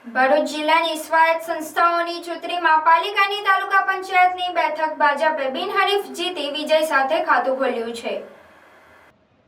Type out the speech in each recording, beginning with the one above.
ભરૂચ જિલ્લાની સ્વાયત્ત સંસ્થાઓની ચૂંટણીમાં પાલિકાની તાલુકા પંચાયતની બેઠક ભાજપે બિનહરીફ જીતી વિજય સાથે ખાતું ખોલ્યું છે।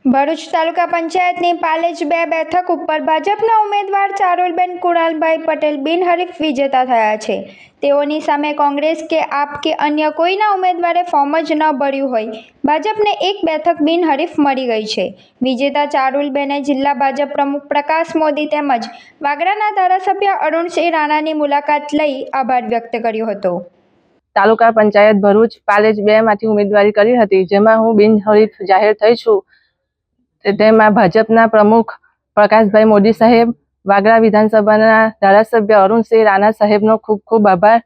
ભરૂચ તાલુકા પંચાયતની પાલેજ 2 બેઠક ઉપર ભાજપના ઉમેદવાર ચારુલબેન કુણાલભાઈ પટેલ બિનહરીફ વિજેતા થયા છે। તેઓની સામે કોંગ્રેસ કે આપ કે અન્ય કોઈના ઉમેદવારે ફોર્મ જ ન ભર્યું હોય ભાજપને એક બેઠક બિનહરીફ મળી ગઈ છે। વિજેતા ચારુલબેને જિલ્લા ભાજપ પ્રમુખ પ્રકાશ મોદી તેમજ વાગરાના ધારાસભ્ય અરુણસિંહ રાણાની મુલાકાત લઈ આભાર વ્યક્ત કર્યો હતો। તાલુકા પંચાયત ભરૂચ પાલેજ 2 માંથી ઉમેદવારી કરી હતી, જેમાં હું બિનહરીફ જાહેર થઈ છું। તેમાં ભાજપના પ્રમુખ પ્રકાશભાઈ મોદી સાહેબ, વાગરા વિધાનસભાના ધારાસભ્ય અરુણસિંહ રાણા સાહેબનો ખૂબ ખૂબ આભાર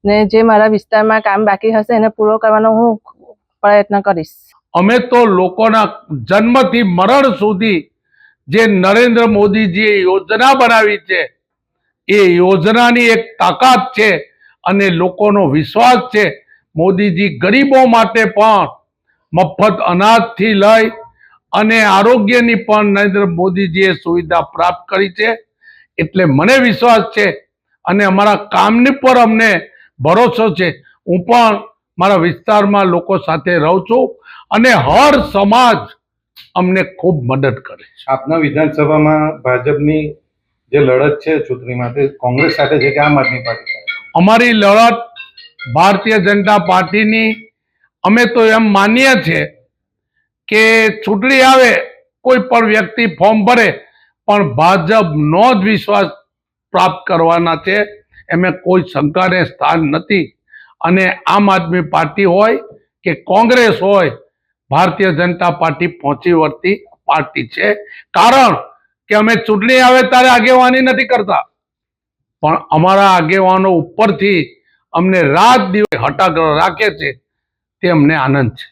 ને જે મારા વિસ્તારમાં કામ બાકી હશે એને પૂરો કરવાનો હું પ્રયત્ન કરીશ। અમે તો લોકોના જન્મથી મરણ સુધી જે નરેન્દ્ર મોદીજીએ યોજના બનાવી છે એ યોજનાની એક તાકાત છે અને લોકોનો વિશ્વાસ છે। મોદીજી ગરીબો માટે પણ મફત અનાજથી લઈ અને આરોગ્યની પણ નરેન્દ્ર મોદીજીએ સુવિધા પ્રાપ્ત કરી છે। એટલે મને વિશ્વાસ છે અને અમારા કામની પર અમને ભરોસો છે। હું પણ મારા વિસ્તારમાં લોકો સાથે રહું છું અને હર સમાજ અમને ખૂબ મદદ કરે છે। આપના વિધાનસભામાં ભાજપની જે લડત છે ચૂંટણીમાં તે કોંગ્રેસ સાથે છે કે આમ આદમી પાર્ટી સાથે? અમારી લડત ભારતીય જનતા પાર્ટીની। અમે તો એમ માનીએ છીએ કે ચૂંટણી આવે કોઈ પણ વ્યક્તિ ફોર્મ ભરે પણ ભાજપનો જ વિશ્વાસ પ્રાપ્ત કરવાના છે, એમાં કોઈ શંકાને સ્થાન નથી। અને આમ આદમી પાર્ટી હોય કે કોંગ્રેસ હોય, ભારતીય જનતા પાર્ટી પહોંચી વળતી પાર્ટી છે। કારણ કે અમે ચૂંટણી આવે ત્યારે આગેવાની નથી કરતા, પણ અમારા આગેવાનો ઉપરથી અમને રાત દિવસ હટાગ્રહ રાખે છે, તે અમને આનંદ છે।